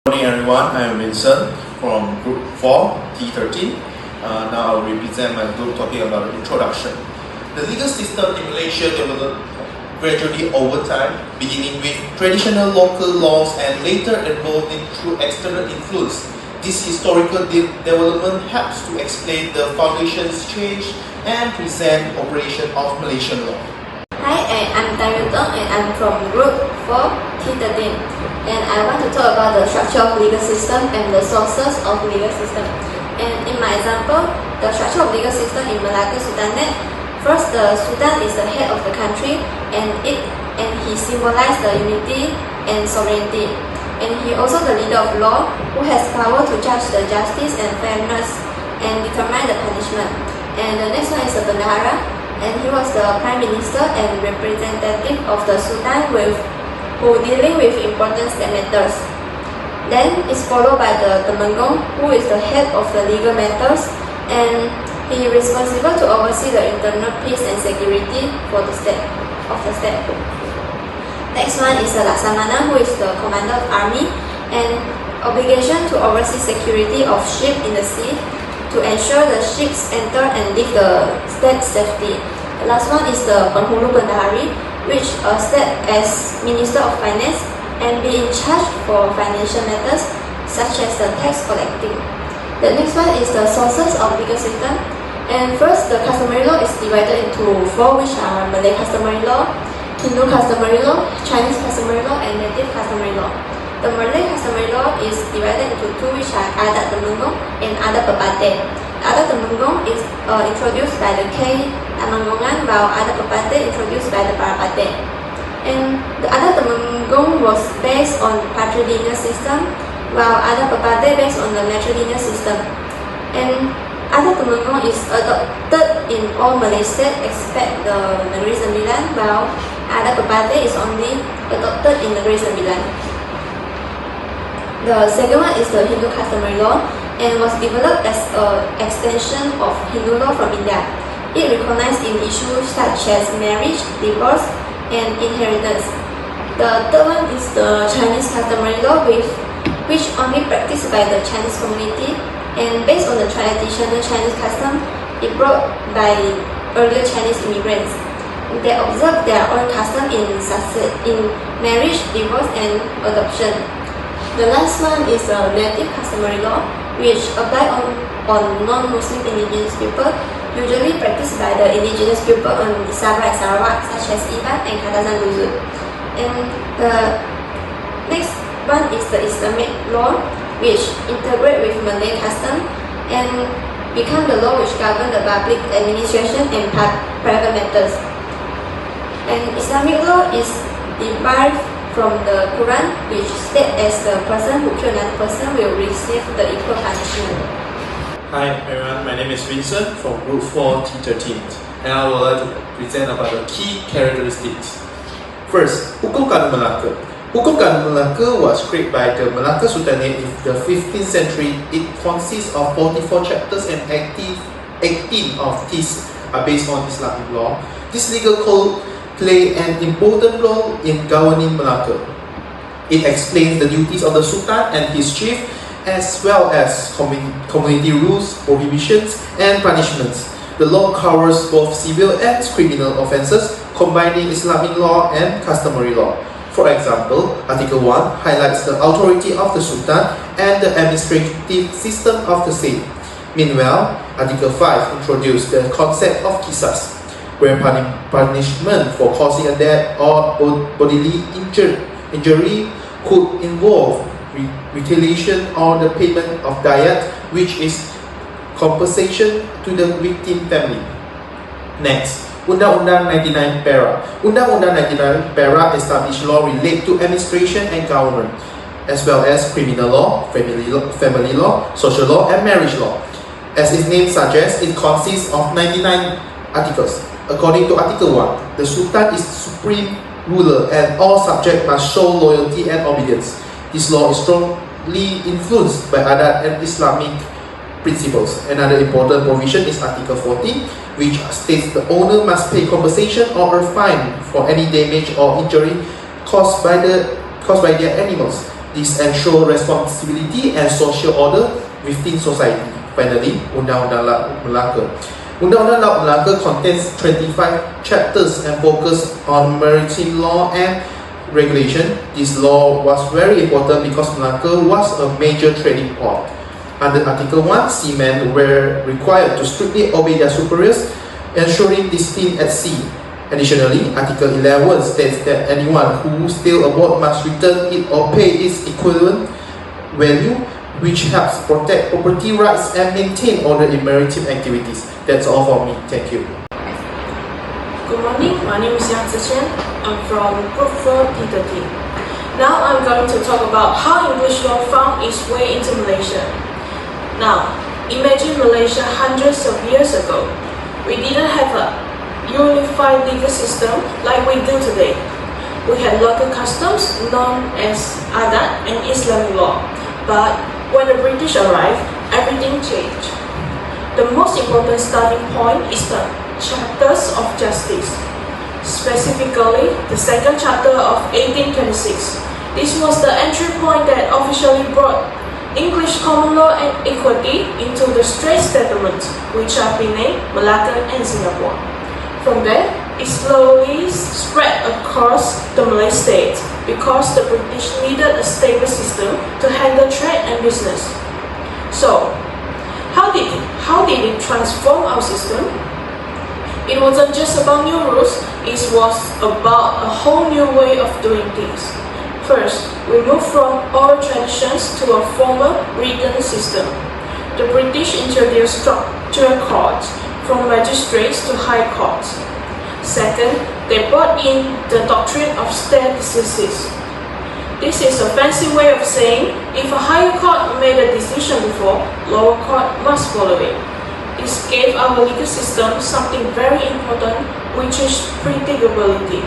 Good morning everyone, I am Vincent from Group 4, T13. Now I will represent my group talking about the introduction. The legal system in Malaysia developed gradually over time, beginning with traditional local laws and later evolving through external influence. This historical development helps to explain the foundation's change and present operation of Malaysian law. Hi, I'm Tayutong and I'm from Group 4, T13. And I want to talk about the structure of legal system and the sources of legal system. And in my example, the structure of legal system in Malacca Sultanate, first the Sultan is the head of the country and he symbolizes the unity and sovereignty. And he also the leader of law who has power to judge the justice and fairness and determine the punishment. And the next one is the Bendahara, and he was the prime minister and representative of the Sultan who dealing with important state matters. Then is followed by the Temenggung, who is the head of the legal matters, and he is responsible to oversee the internal peace and security for the state. Next one is the Laksamana, who is the commander of army and obligation to oversee security of ship in the sea to ensure the ships enter and leave the state safety. The last one is the Penghulu Bendahari, which state as Minister of Finance and be in charge for financial matters such as the tax collecting. The next one is the sources of legal system. And first, the customary law is divided into four, which are Malay customary law, Hindu customary law, Chinese customary law, and native customary law. The Malay customary law is divided into two, which are Adat Temenggung and Adat Pepatih. Adat Temenggung is introduced by the K. Temenggungan, while Adat Pepatih introduced by the Parapatih. And the Adat Temenggung was based on patrilineal system, while Adat Pepatih based on the matrilineal system. And Adat Temenggung is adopted in all Malay states except the Negeri Sembilan, while Adat Pepatih is only adopted in Negeri Sembilan. The second one is the Hindu customary law and was developed as an extension of Hindu law from India. It recognized in issues such as marriage, divorce, and inheritance. The third one is the Chinese customary law, which only practiced by the Chinese community, and based on the traditional Chinese custom, it brought by earlier Chinese immigrants. They observe their own custom in marriage, divorce, and adoption. The last one is the native customary law, which apply on non-Muslim indigenous people, usually practiced by the indigenous people on Sabah and Sarawak, such as Iban and Kadazan Luzut. And the next one is the Islamic law, which integrate with Malay custom and become the law which govern the public administration and private matters. And Islamic law is derived from the Quran, which states as the person who kill another person will receive the equal punishment. Hi everyone, my name is Vincent from Group 4, T13, and I would like to present about the key characteristics. First, Hukum Kanun Melaka. Hukum Kanun Melaka was created by the Malacca Sultanate in the 15th century. It consists of 44 chapters and 18 of these are based on Islamic law. This legal code play an important role in governing Malacca. It explains the duties of the Sultan and his chief, as well as community rules, prohibitions, and punishments. The law covers both civil and criminal offences, combining Islamic law and customary law. For example, Article 1 highlights the authority of the Sultan and the administrative system of the state. Meanwhile, Article 5 introduced the concept of qisas, where punishment for causing a death or bodily injury could involve retaliation or the payment of diyat, which is compensation to the victim family. Next, Undang-Undang 99 Perak. Undang-Undang 99 Perak established law related to administration and government, as well as criminal law, family law, social law, and marriage law. As its name suggests, it consists of 99 articles. According to Article 1, the Sultan is supreme ruler and all subjects must show loyalty and obedience. This law is strongly influenced by Adat and Islamic principles. Another important provision is Article 14, which states the owner must pay compensation or a fine for any damage or injury caused by their animals. This ensures responsibility and social order within society. Finally, Undang-Undang Laut Melaka. Undang-Undang Laut Melaka contains 25 chapters and focuses on maritime law and regulation. This law was very important because Malacca was a major trading port. Under Article 1, seamen were required to strictly obey their superiors, ensuring discipline at sea. Additionally, Article 11 states that anyone who steals a boat must return it or pay its equivalent value, which helps protect property rights and maintain order in maritime activities. That's all for me. Thank you. Good morning, my name is Yang Zichen. I'm from Group 4 T13. Now I'm going to talk about how English law found its way into Malaysia. Now, imagine Malaysia hundreds of years ago. We didn't have a unified legal system like we do today. We had local customs known as Adat and Islamic law. But when the British arrived, everything changed. The most important starting point is the Charters of Justice, specifically the second charter of 1826. This was the entry point that officially brought English common law and equity into the Straits Settlements, which are renamed Malacca and Singapore. From there, it slowly spread across the Malay states because the British needed a stable system to handle trade and business. So, how did it transform our system? It wasn't just about new rules, it was about a whole new way of doing things. First, we moved from oral traditions to a formal written system. The British introduced structural courts, from magistrates to high courts. Second, they brought in the doctrine of stare decisis. This is a fancy way of saying if a higher court made a decision before, lower court must follow it. This gave our legal system something very important, which is predictability.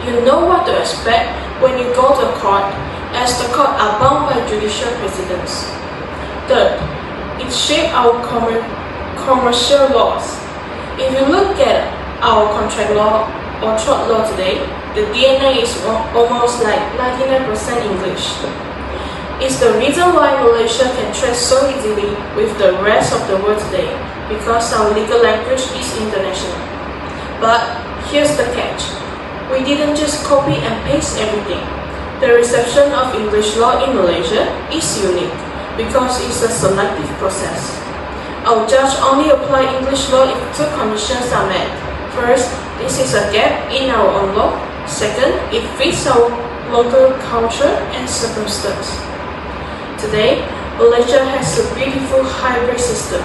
You know what to expect when you go to court, as the court are bound by judicial precedents. Third, it shaped our commercial laws. If you look at our contract law or tort law today, the DNA is almost like 99% English. It's the reason why Malaysia can trade so easily with the rest of the world today, because our legal language is international. But here's the catch. We didn't just copy and paste everything. The reception of English law in Malaysia is unique because it's a selective process. Our judge only apply English law if two conditions are met. First, this is a gap in our own law. Second, it fits our local culture and circumstance. Today, Malaysia has a beautiful hybrid system.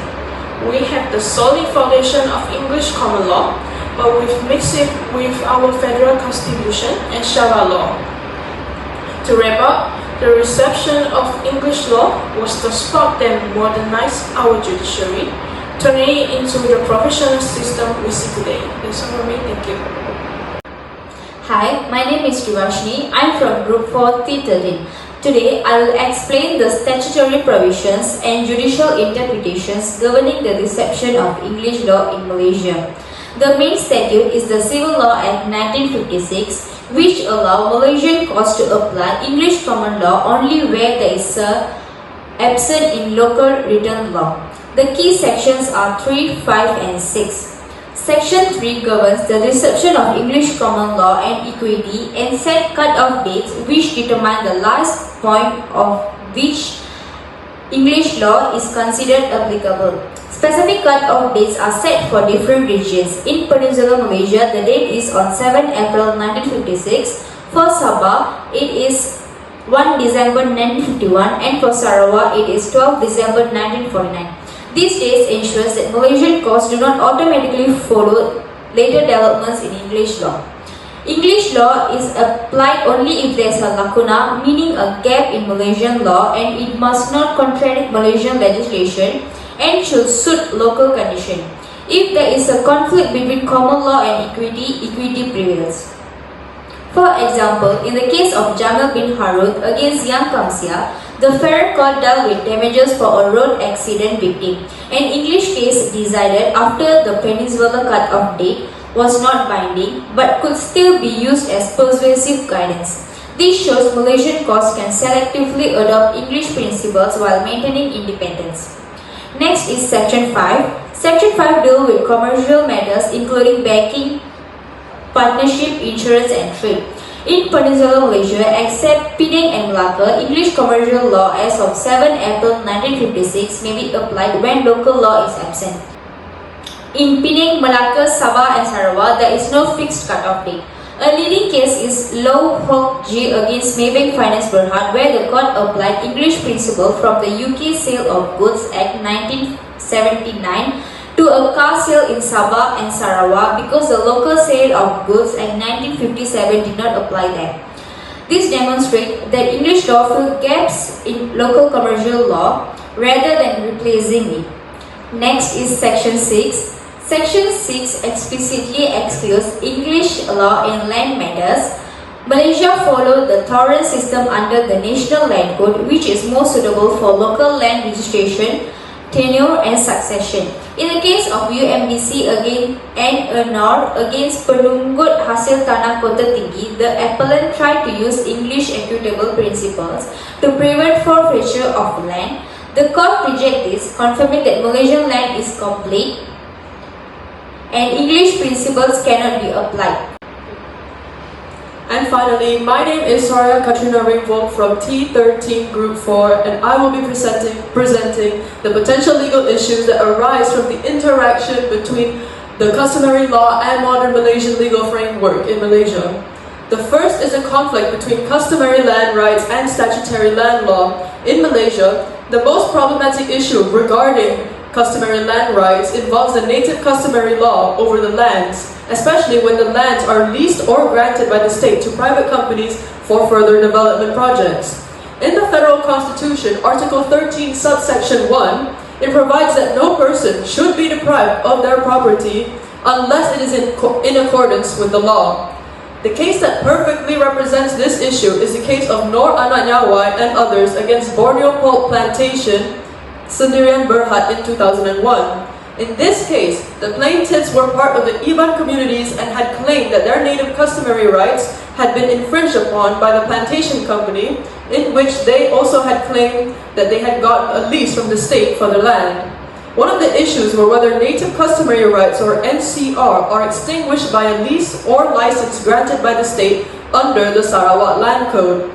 We have the solid foundation of English common law, but we've mixed it with our federal constitution and Sharia law. To wrap up, the reception of English law was the spark that modernized our judiciary, turning it into the professional system we see today. That's all for me. Thank you. Hi, my name is Rivashni. I'm from Group 4 T13. Today, I will explain the statutory provisions and judicial interpretations governing the reception of English law in Malaysia. The main statute is the Civil Law Act 1956, which allow Malaysian courts to apply English common law only where there is absent in local written law. The key sections are 3, 5 and 6. Section 3 governs the reception of English common law and equity and set cut-off dates which determine the last point of which English law is considered applicable. Specific cut-off dates are set for different regions. In Peninsular Malaysia, the date is on 7 April 1956. For Sabah, it is 1 December 1951 and for Sarawak, it is 12 December 1949. These dates ensures that Malaysian courts do not automatically follow later developments in English law. English law is applied only if there is a lacuna, meaning a gap in Malaysian law, and it must not contradict Malaysian legislation and should suit local condition. If there is a conflict between common law and equity, equity prevails. For example, in the case of Jamil bin Harun against Yang Kamsia, the federal court dealt with damages for a road accident victim. An English case decided after the peninsular cut-off date was not binding but could still be used as persuasive guidance. This shows Malaysian courts can selectively adopt English principles while maintaining independence. Next is Section 5. Section 5 deals with commercial matters including banking, partnership, insurance and trade. In Peninsular Malaysia, except Penang and Malacca, English commercial law as of 7 April 1956 may be applied when local law is absent. In Penang, Malacca, Sabah and Sarawak, there is no fixed cut-off date. A leading case is Low Hock G against Maybank Finance Berhad, where the court applied English principle from the UK Sale of Goods Act 1979 to a car sale in Sabah and Sarawak because the local Sale of Goods Act 1957 did not apply there. This demonstrates that English law fills gaps in local commercial law rather than replacing it. Next is Section 6. Section 6 explicitly excludes English law in land matters. Malaysia followed the torrent system under the National Land Code, which is more suitable for local land registration, tenure and succession. In the case of UMBC and against Penunggut Hasil Tanah Kota Tinggi, the appellant tried to use English equitable principles to prevent forfeiture of land. The court rejected this, confirming that Malaysian land is complete and English principles cannot be applied. And finally, my name is Soraya Katrina Ringvold from T13 Group 4, and I will be presenting the potential legal issues that arise from the interaction between the customary law and modern Malaysian legal framework in Malaysia. The first is a conflict between customary land rights and statutory land law. In Malaysia, the most problematic issue regarding customary land rights involves the native customary law over the lands, especially when the lands are leased or granted by the state to private companies for further development projects. In the Federal Constitution, Article 13, subsection 1, it provides that no person should be deprived of their property unless it is in accordance with the law. The case that perfectly represents this issue is the case of Nor Anak Nyawai and others against Borneo Pulp Plantation, Sendirian Berhad in 2001. In this case, the plaintiffs were part of the Iban communities and had claimed that their native customary rights had been infringed upon by the plantation company, in which they also had claimed that they had gotten a lease from the state for their land. One of the issues were whether native customary rights, or NCR, are extinguished by a lease or license granted by the state under the Sarawak Land Code.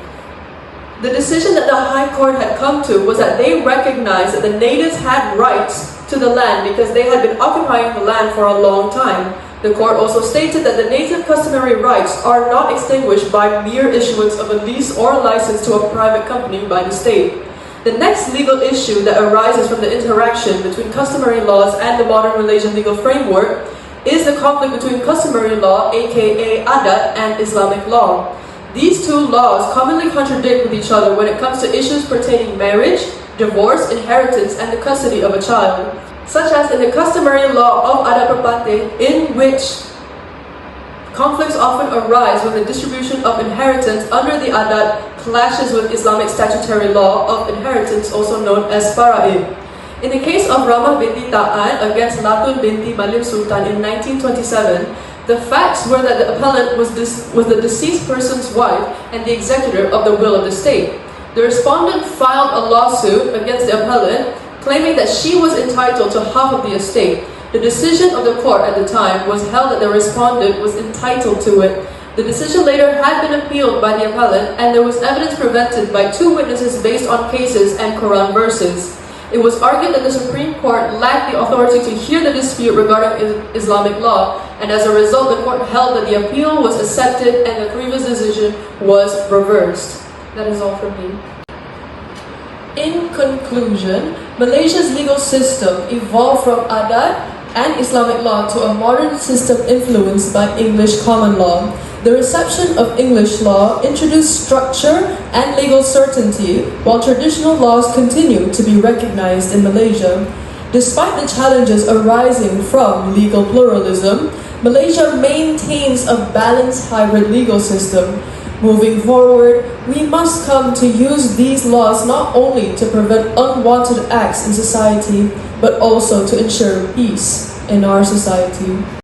The decision that the High Court had come to was that they recognized that the natives had rights to the land because they had been occupying the land for a long time. The court also stated that the native customary rights are not extinguished by mere issuance of a lease or license to a private company by the state. The next legal issue that arises from the interaction between customary laws and the modern Malaysian legal framework is the conflict between customary law, aka Adat, and Islamic law. These two laws commonly contradict with each other when it comes to issues pertaining marriage, divorce, inheritance, and the custody of a child, such as in the customary law of Adat Perpate, in which conflicts often arise when the distribution of inheritance under the Adat clashes with Islamic statutory law of inheritance, also known as Fara'id. In the case of Ramah binti Ta'an against Latun binti Malim Sultan in 1927, the facts were that the appellant was the deceased person's wife and the executor of the will of the state. The respondent filed a lawsuit against the appellant, claiming that she was entitled to half of the estate. The decision of the court at the time was held that the respondent was entitled to it. The decision later had been appealed by the appellant, and there was evidence presented by two witnesses based on cases and Quran verses. It was argued that the Supreme Court lacked the authority to hear the dispute regarding Islamic law, and as a result, the court held that the appeal was accepted and the previous decision was reversed. That is all from me. In conclusion, Malaysia's legal system evolved from Adat and Islamic law to a modern system influenced by English common law. The reception of English law introduced structure and legal certainty, while traditional laws continue to be recognized in Malaysia. Despite the challenges arising from legal pluralism, Malaysia maintains a balanced hybrid legal system. Moving forward, we must come to use these laws not only to prevent unwanted acts in society, but also to ensure peace in our society.